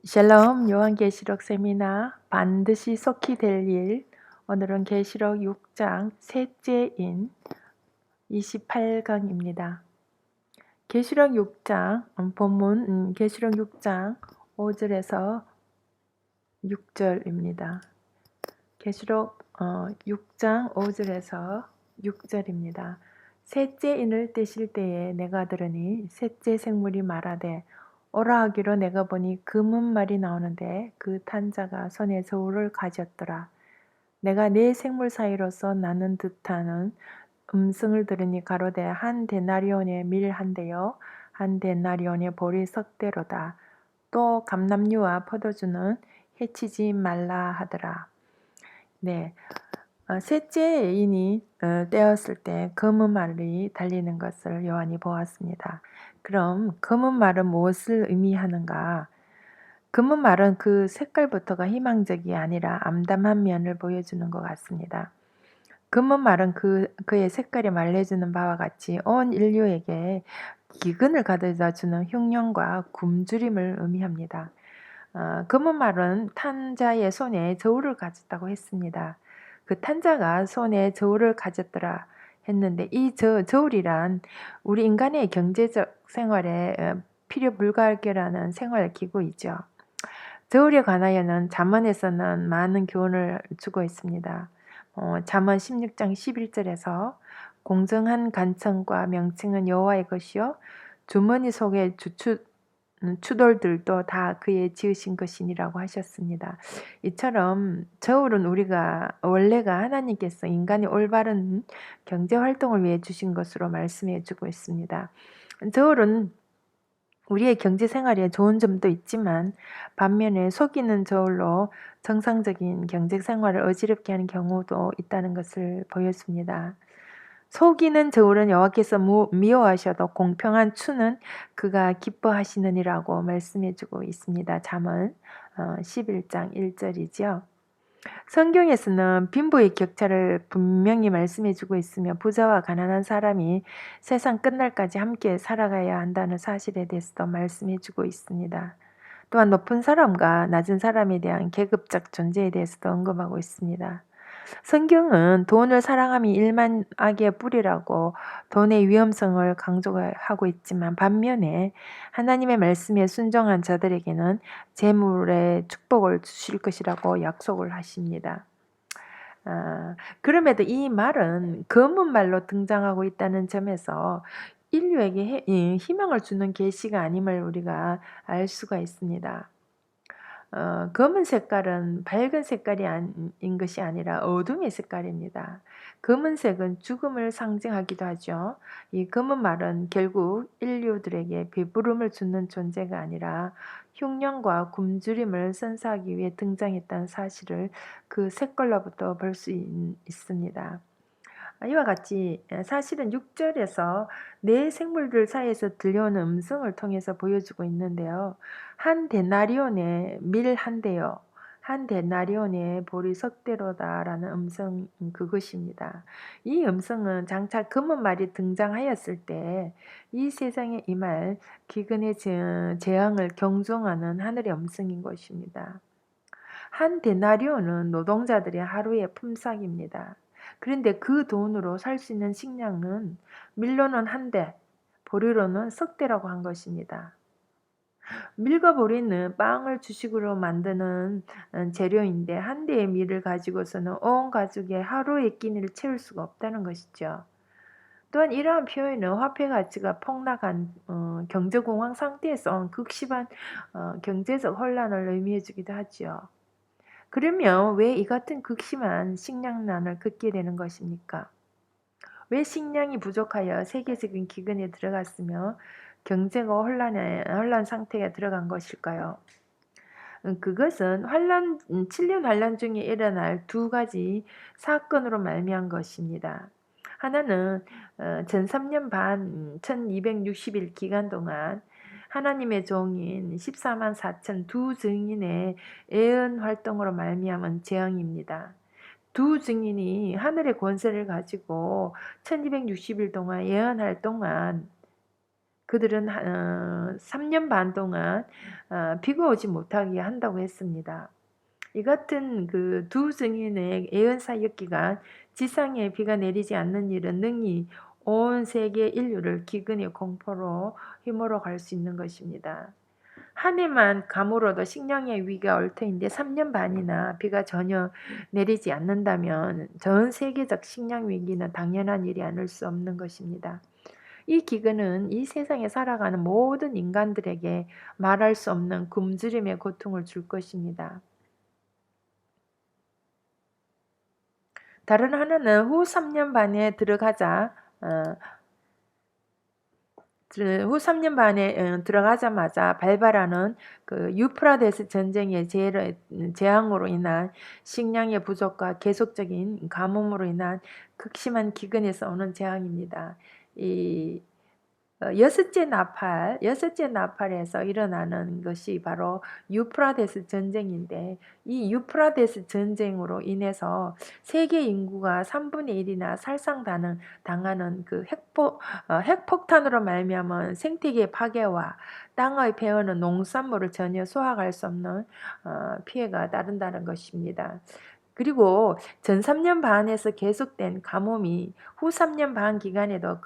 샬롬 요한계시록 세미나 반드시 속히 될 일. 오늘은 계시록 6장 셋째인 28강입니다. 계시록 6장 본문 계시록 6장 5절에서 6절입니다. 계시록 6장 5절에서 6절입니다. 셋째 인을 떼실 때에 내가 들으니 셋째 생물이 말하되 오라 하기로 내가 보니 금은 말이 나오는데 그 탄자가 손에 저울을 가졌더라. 내가 네 생물 사이로서 나는 듯하는 음성을 들으니 가로되 한 데나리온의 밀 한 대요 한 데나리온의 보리 석 대로다. 또 감람류와 포도주는 해치지 말라 하더라. 네, 셋째 인이 떼었을 때 검은 말이 달리는 것을 요한이 보았습니다. 그럼 검은 말은 무엇을 의미하는가? 검은 말은 그 색깔부터가 희망적이 아니라 암담한 면을 보여주는 것 같습니다. 검은 말은 그의 색깔이 말해주는 바와 같이 온 인류에게 기근을 가져다 주는 흉년과 굶주림을 의미합니다. 검은 말은 탄자의 손에 저울을 가졌다고 했습니다. 그 탄자가 손에 저울을 가졌더라 했는데 이 저울이란 우리 인간의 경제적 생활에 필요 불가결하는 생활 기구이죠. 저울에 관하여는 잠언에서는 많은 교훈을 주고 있습니다. 잠언 16장 11절에서 공정한 간청과 명칭은 여호와의 것이요 주머니 속에 추돌들도 다 그의 지으신 것이니라고 하셨습니다. 이처럼 저울은 원래가 하나님께서 인간이 올바른 경제 활동을 위해 주신 것으로 말씀해 주고 있습니다. 저울은 우리의 경제 생활에 좋은 점도 있지만 반면에 속이는 저울로 정상적인 경제 생활을 어지럽게 하는 경우도 있다는 것을 보여줍니다. 속이는 저울은 여호와께서 미워하셔도 공평한 추는 그가 기뻐하시느니라고 말씀해주고 있습니다. 잠언 11장 1절이죠. 성경에서는 빈부의 격차를 분명히 말씀해주고 있으며 부자와 가난한 사람이 세상 끝날까지 함께 살아가야 한다는 사실에 대해서도 말씀해주고 있습니다. 또한 높은 사람과 낮은 사람에 대한 계급적 존재에 대해서도 언급하고 있습니다. 성경은 돈을 사랑함이 일만 악의 뿌리라고 돈의 위험성을 강조하고 있지만 반면에 하나님의 말씀에 순종한 자들에게는 재물의 축복을 주실 것이라고 약속을 하십니다. 그럼에도 이 말은 검은 말로 등장하고 있다는 점에서 인류에게 희망을 주는 계시가 아님을 우리가 알 수가 있습니다. 검은 색깔은 밝은 색깔이 인 것이 아니라 어둠의 색깔입니다. 검은색은 죽음을 상징하기도 하죠. 이 검은 말은 결국 인류들에게 배부름을 주는 존재가 아니라 흉년과 굶주림을 선사하기 위해 등장했다는 사실을 그 색깔로부터 볼 수 있습니다. 이와 같이 사실은 6절에서 네 생물들 사이에서 들려오는 음성을 통해서 보여주고 있는데요. 한 데나리온의 밀 한 대요. 한 데나리온의 보리 석 대로다라는 음성 그것입니다. 이 음성은 장차 검은 말이 등장하였을 때 이 세상에 임할 기근의 재앙을 경종하는 하늘의 음성인 것입니다. 한 데나리온은 노동자들의 하루의 품삯입니다. 그런데 그 돈으로 살 수 있는 식량은 밀로는 한 대, 보리로는 석 대라고 한 것입니다. 밀과 보리는 빵을 주식으로 만드는 재료인데 한 대의 밀을 가지고서는 온 가족의 하루의 끼니를 채울 수가 없다는 것이죠. 또한 이러한 표현은 화폐 가치가 폭락한 경제공황 상태에서 온 극심한 경제적 혼란을 의미해 주기도 하죠. 그러면 왜 이 같은 극심한 식량난을 겪게 되는 것입니까? 왜 식량이 부족하여 세계적인 기근에 들어갔으며 경제가 혼란 상태에 들어간 것일까요? 그것은 7년 환란 중에 일어날 두 가지 사건으로 말미암은 것입니다. 하나는 전 3년 반 1260일 기간 동안 하나님의 종인 14만 4천 두 증인의 예언 활동으로 말미암은 재앙입니다. 두 증인이 하늘의 권세를 가지고 1260일 동안 예언할 동안 그들은 3년 반 동안 비가 오지 못하게 한다고 했습니다. 이 같은 그 두 증인의 예언 사역 기간 지상에 비가 내리지 않는 일은 능히 온 세계 인류를 기근의 공포로 휘몰아 갈 수 있는 것입니다. 한 해만 감으로도 식량의 위기가 올 터인데 3년 반이나 비가 전혀 내리지 않는다면 전 세계적 식량 위기는 당연한 일이 아닐 수 없는 것입니다. 이 기근은 이 세상에 살아가는 모든 인간들에게 말할 수 없는 굶주림의 고통을 줄 것입니다. 다른 하나는 후 3년 반에 들어가자 후 3년 반에 들어가자마자 발발하는 그 유프라데스 전쟁의 재앙으로 인한 식량의 부족과 계속적인 가뭄으로 인한 극심한 기근에서 오는 재앙입니다. 이 여섯째 나팔에서 일어나는 것이 바로 유프라데스 전쟁인데 이 유프라데스 전쟁으로 인해서 세계 인구가 3분의 1이나 살상당하는 그 핵폭탄으로 말미암은 생태계 파괴와 땅의 폐허는 농산물을 전혀 수확할 수 없는 피해가 따른다는 것입니다. 그리고 전 3년 반에서 계속된 가뭄이 후 3년 반 기간에도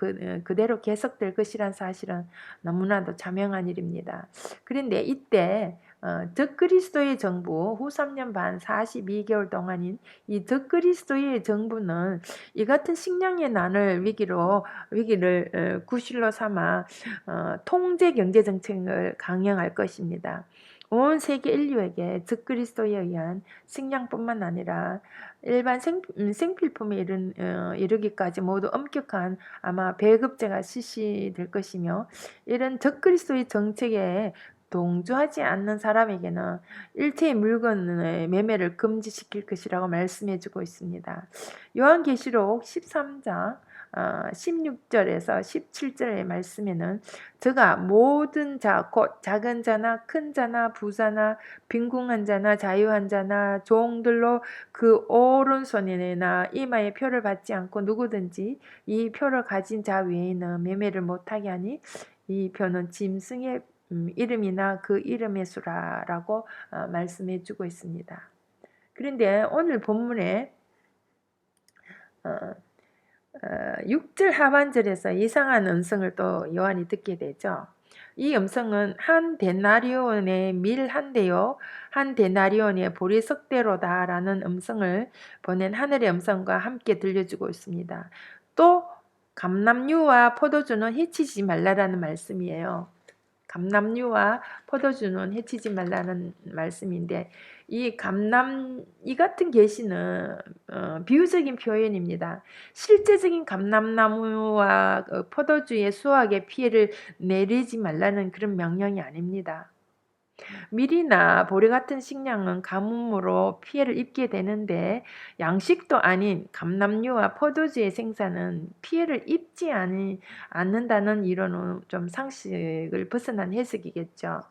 그대로 계속될 것이란 사실은 너무나도 자명한 일입니다. 그런데 이때 적그리스도의 정부 후 3년 반 42개월 동안인 이 적그리스도의 정부는 이 같은 식량의 난을 위기를 구실로 삼아 통제 경제 정책을 강행할 것입니다. 온 세계 인류에게 적그리스도에 의한 식량뿐만 아니라 일반 생필품에 이르기까지 모두 엄격한 아마 배급제가 실시될 것이며 이런 적그리스도의 정책에 동조하지 않는 사람에게는 일체의 물건의 매매를 금지시킬 것이라고 말씀해주고 있습니다. 요한계시록 13장 16절에서 17절의 말씀에는 저가 모든 자, 곧 작은 자나 큰 자나 부자나 빈궁한 자나 자유한 자나 종들로 그 오른손이나 이마에 표를 받지 않고 누구든지 이 표를 가진 자 외에는 매매를 못하게 하니 이 표는 짐승의 이름이나 그 이름의 수라라고 말씀해 주고 있습니다. 그런데 오늘 본문에 6절 하반절에서 이상한 음성을 또 요한이 듣게 되죠. 이 음성은 한 데나리온의 밀 한 대요, 한 데나리온의 보리 석대로다 라는 음성을 보낸 하늘의 음성과 함께 들려주고 있습니다. 또 감람류와 포도주는 해치지 말라라는 말씀이에요. 감람류와 포도주는 해치지 말라는 말씀인데 이 같은 계시는 비유적인 표현입니다. 실제적인 감람나무와 포도주의 수확에 피해를 내리지 말라는 그런 명령이 아닙니다. 밀이나 보리 같은 식량은 가뭄으로 피해를 입게 되는데 양식도 아닌 감람류와 포도주의 생산은 피해를 입지 않는다는 이론은 좀 상식을 벗어난 해석이겠죠.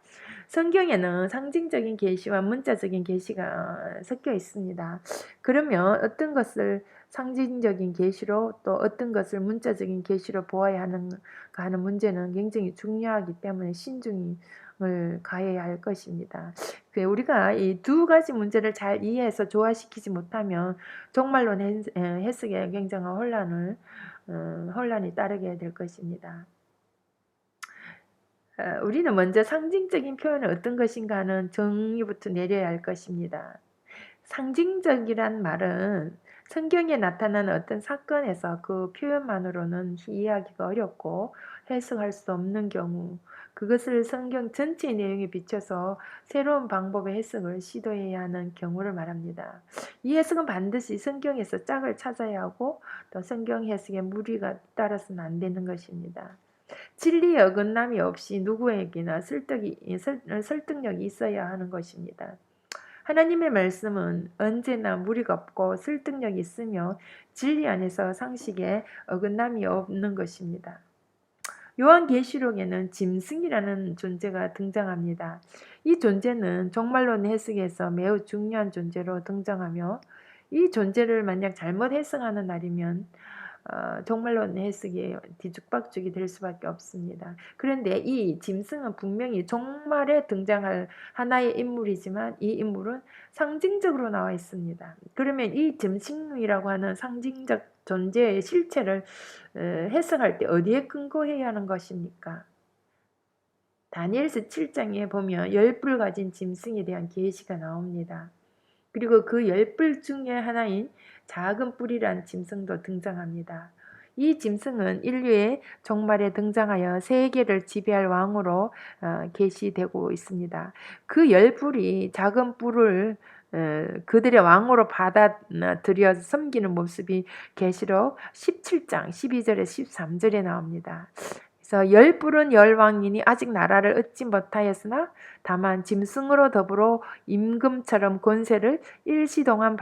성경에는 상징적인 계시와 문자적인 계시가 섞여 있습니다. 그러면 어떤 것을 상징적인 계시로 또 어떤 것을 문자적인 계시로 보아야 하는가 하는 문제는 굉장히 중요하기 때문에 신중을 가해야 할 것입니다. 우리가 이 두 가지 문제를 잘 이해해서 조화시키지 못하면 종말론 해석에 굉장한 혼란이 따르게 될 것입니다. 우리는 먼저 상징적인 표현은 어떤 것인가 하는 정의부터 내려야 할 것입니다. 상징적이란 말은 성경에 나타나는 어떤 사건에서 그 표현만으로는 이해하기가 어렵고 해석할 수 없는 경우 그것을 성경 전체의 내용에 비춰서 새로운 방법의 해석을 시도해야 하는 경우를 말합니다. 이 해석은 반드시 성경에서 짝을 찾아야 하고 또 성경 해석에 무리가 따라서는 안 되는 것입니다. 진리의 어긋남이 없이 누구에게나 설득력이 있어야 하는 것입니다. 하나님의 말씀은 언제나 무리가 없고 설득력이 있으며 진리 안에서 상식에 어긋남이 없는 것입니다. 요한계시록에는 짐승이라는 존재가 등장합니다. 이 존재는 종말론 해석에서 매우 중요한 존재로 등장하며 이 존재를 만약 잘못 해석하는 날이면 정말로는 해석이 뒤죽박죽이 될 수밖에 없습니다. 그런데 이 짐승은 분명히 종말에 등장할 하나의 인물이지만 이 인물은 상징적으로 나와 있습니다. 그러면 이 짐승이라고 하는 상징적 존재의 실체를 해석할 때 어디에 근거해야 하는 것입니까? 다니엘서 7장에 보면 10뿔 가진 짐승에 대한 계시가 나옵니다. 그리고 그 10뿔 중에 하나인 작은 뿔이란 짐승도 등장합니다. 이 짐승은 인류의 종말에 등장하여 세계를 지배할 왕으로 계시되고 있습니다. 그 10뿔이 작은 뿔을 그들의 왕으로 받아들여 섬기는 모습이 계시록 17장 12절에 13절에 나옵니다. 그래서 10뿔은 열왕이니 아직 나라를 얻지 못하였으나 다만 짐승으로 더불어 임금처럼 권세를 일시동안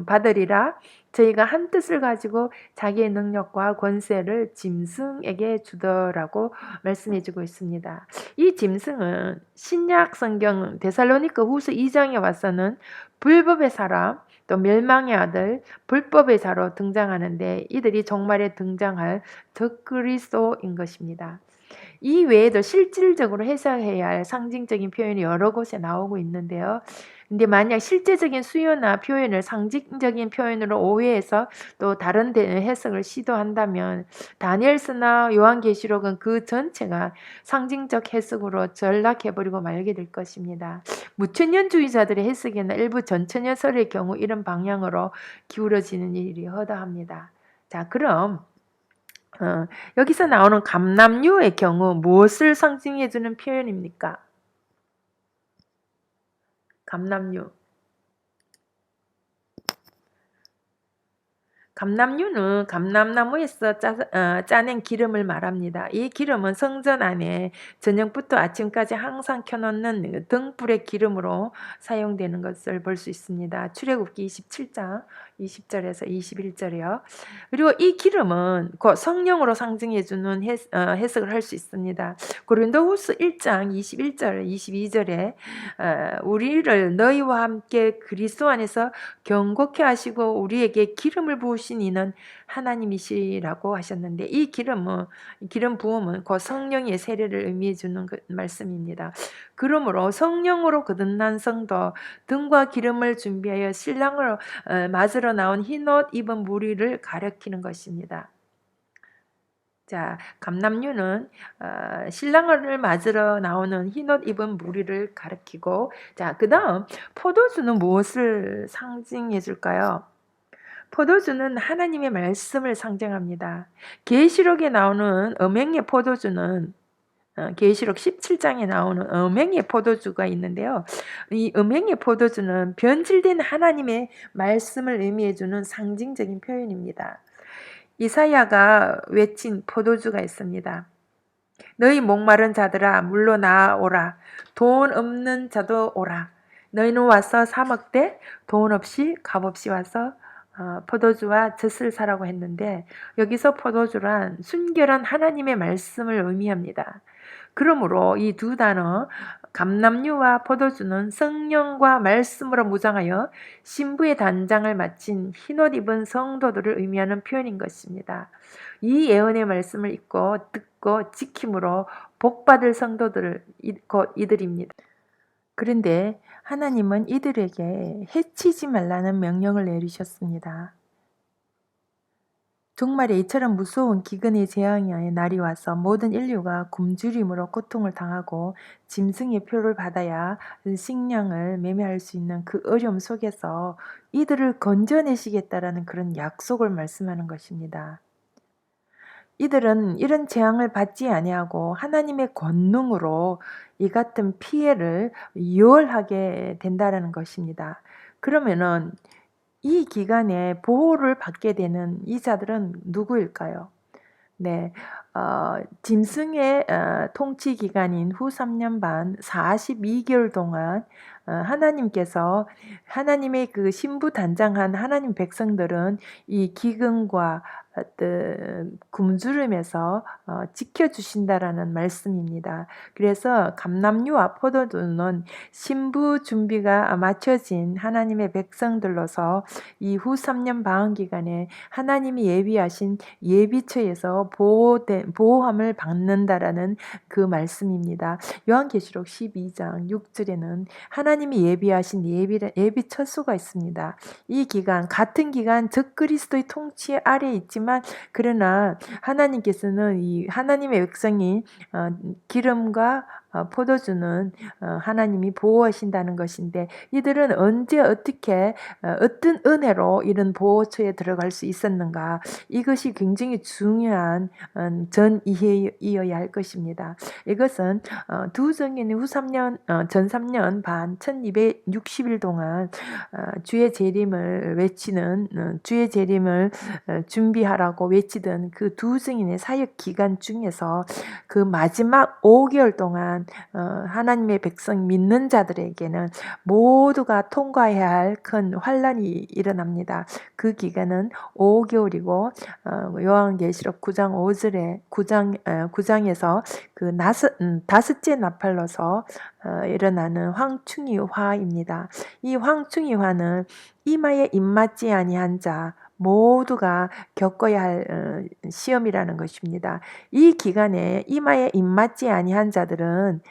받으리라. 저희가 한 뜻을 가지고 자기의 능력과 권세를 짐승에게 주더라고 말씀해주고 있습니다. 이 짐승은 신약 성경 데살로니가 후서 2장에 와서는 불법의 사람, 또 멸망의 아들, 불법의 자로 등장하는데 이들이 종말에 등장할 적그리스도인 것입니다. 이 외에도 실질적으로 해석해야 할 상징적인 표현이 여러 곳에 나오고 있는데요. 근데 만약 실제적인 수요나 표현을 상징적인 표현으로 오해해서 또 다른 해석을 시도한다면 다니엘서나 요한계시록은 그 전체가 상징적 해석으로 전락해버리고 말게 될 것입니다. 무천년주의자들의 해석이나 일부 전천년설의 경우 이런 방향으로 기울어지는 일이 허다합니다. 자, 그럼 여기서 나오는 감남류의 경우 무엇을 상징해주는 표현입니까? 감남류. 감남류는 감람나무에서 짜낸 기름을 말합니다. 이 기름은 성전 안에 저녁부터 아침까지 항상 켜놓는 등불의 기름으로 사용되는 것을 볼 수 있습니다. 출애굽기 27장 20절에서 21절이요. 그리고 이 기름은 곧 성령으로 상징해주는 해석을 할 수 있습니다. 고린도후서 1장 21절 22절에 우리를 너희와 함께 그리스도 안에서 경고케 하시고 우리에게 기름을 부으신 이는 하나님이시라고 하셨는데 이 기름 부음은 곧 성령의 세례를 의미해 주는 말씀입니다. 그러므로 성령으로 거듭난 성도 등과 기름을 준비하여 신랑을 맞으러 나온 흰옷 입은 무리를 가리키는 것입니다. 자, 감람류는 신랑을 맞으러 나오는 흰옷 입은 무리를 가리키고, 자, 그 다음 포도주는 무엇을 상징해 줄까요? 포도주는 하나님의 말씀을 상징합니다. 계시록에 나오는 음행의 포도주는 계시록 17장에 나오는 음행의 포도주가 있는데요. 이 음행의 포도주는 변질된 하나님의 말씀을 의미해주는 상징적인 표현입니다. 이사야가 외친 포도주가 있습니다. 너희 목마른 자들아 물러나오라. 돈 없는 자도 오라. 너희는 와서 사 먹되 돈 없이 값없이 와서 포도주와 젖을 사라고 했는데 여기서 포도주란 순결한 하나님의 말씀을 의미합니다. 그러므로 이 두 단어 감람류와 포도주는 성령과 말씀으로 무장하여 신부의 단장을 마친 흰옷 입은 성도들을 의미하는 표현인 것입니다. 이 예언의 말씀을 읽고 듣고 지킴으로 복받을 성도들 곧 이들입니다. 그런데 하나님은 이들에게 해치지 말라는 명령을 내리셨습니다. 종말에 이처럼 무서운 기근의 재앙의 날이 와서 모든 인류가 굶주림으로 고통을 당하고 짐승의 표를 받아야 식량을 매매할 수 있는 그 어려움 속에서 이들을 건져내시겠다라는 그런 약속을 말씀하는 것입니다. 이들은 이런 재앙을 받지 아니하고 하나님의 권능으로 이 같은 피해를 유월하게 된다라는 것입니다. 그러면은 이 기간에 보호를 받게 되는 이 자들은 누구일까요? 네, 짐승의 통치 기간인 후 3년 반 42개월 동안 하나님께서 하나님의 그 신부단장한 하나님 백성들은 이 기근과 어떤 굶주림에서 지켜주신다라는 말씀입니다. 그래서 감람류와 포도주는 신부 준비가 마쳐진 하나님의 백성들로서 이 후 3년 방한 기간에 하나님이 예비하신 예비처에서 보호함을 받는다라는 그 말씀입니다. 요한계시록 12장 6절에는 하나님이 예비하신 예비처소가 있습니다. 이 기간, 같은 기간 적그리스도의 통치 아래 있지만 그러나 하나님께서는 이 하나님의 백성이 기름과 포도주는 하나님이 보호하신다는 것인데 이들은 언제 어떻게 어떤 은혜로 이런 보호처에 들어갈 수 있었는가, 이것이 굉장히 중요한 전 이해이어야 할 것입니다. 이것은 두 정인이 후 3년 전 3년 반 1260일 동안 주의 재림을 외치는 주의 재림을 준비하라고 외치던 그 두 증인의 사역 기간 중에서 그 마지막 5개월 동안 하나님의 백성 믿는 자들에게는 모두가 통과해야 할 큰 환란이 일어납니다. 그 기간은 5개월이고 요한계시록 9장 5절에 9장에서 그 다섯째 나팔로서 일어나는 황충이화입니다. 이 황충이화는 이마에 입맞지 아니한 자 모두가 겪어야 할 시험이라는 것입니다. 이 기간에 이마에 입맞지 아니한 자들은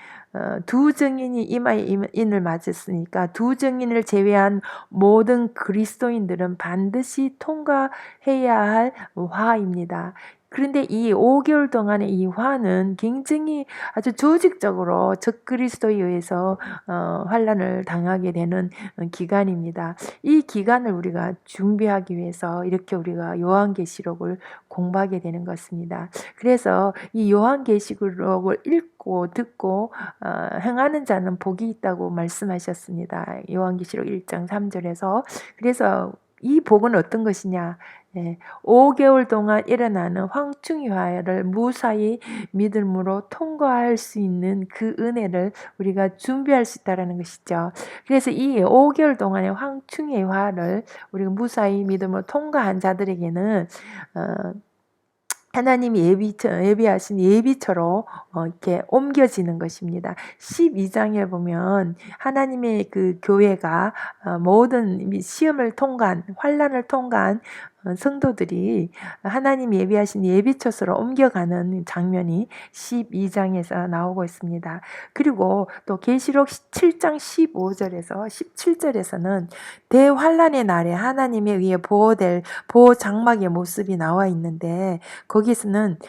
두 증인이 이마에 인을 맞았으니까 두 증인을 제외한 모든 그리스도인들은 반드시 통과해야 할 화입니다. 그런데 이 5개월 동안의 이 화는 굉장히 아주 조직적으로 적그리스도에 의해서 환란을 당하게 되는 기간입니다. 이 기간을 우리가 준비하기 위해서 이렇게 우리가 요한계시록을 공부하게 되는 것입니다. 그래서 이 요한계시록을 읽고 듣고 행하는 자는 복이 있다고 말씀하셨습니다. 요한계시록 1장 3절에서. 그래서 이 복은 어떤 것이냐? 5개월 동안 일어나는 황충이화를 무사히 믿음으로 통과할 수 있는 그 은혜를 우리가 준비할 수 있다는 것이죠. 그래서 이 5개월 동안의 황충이화를 우리가 무사히 믿음으로 통과한 자들에게는 하나님이 예비하신 예비처로 이렇게 옮겨지는 것입니다. 12장에 보면 하나님의 그 교회가 모든 시험을 통과한, 환란을 통과한 성도들이 하나님 예비하신 예비처소로 옮겨가는 장면이 12장에서 나오고 있습니다. 그리고 또 계시록 7장 15절에서 17절에서는 대환란의 날에 하나님에 의해 보호될 보호 장막의 모습이 나와 있는데 거기서는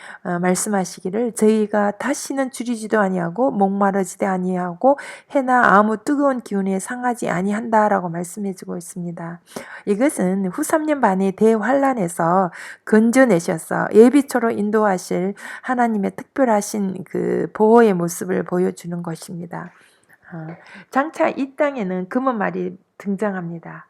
말씀하시기를 저희가 다시는 줄이지도 아니하고 목마르지도 아니하고 해나 아무 뜨거운 기운에 상하지 아니한다라고 말씀해주고 있습니다. 이것은 후 3년 반의 대환란에서 건져내셔서 예비처로 인도하실 하나님의 특별하신 그 보호의 모습을 보여주는 것입니다. 장차 이 땅에는 금은 말이 등장합니다.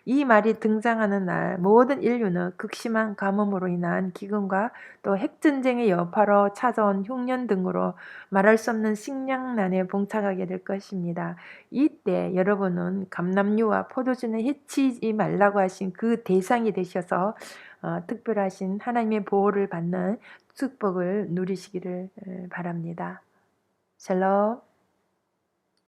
이 말이 등장하는 날 모든 인류는 극심한 가뭄으로 인한 기근과 또 핵전쟁의 여파로 찾아온 흉년 등으로 말할 수 없는 식량난에 봉착하게 될 것입니다. 이때 여러분은 감람류와 포도주는 해치지 말라고 하신 그 대상이 되셔서 특별하신 하나님의 보호를 받는 축복을 누리시기를 바랍니다. 샬롬.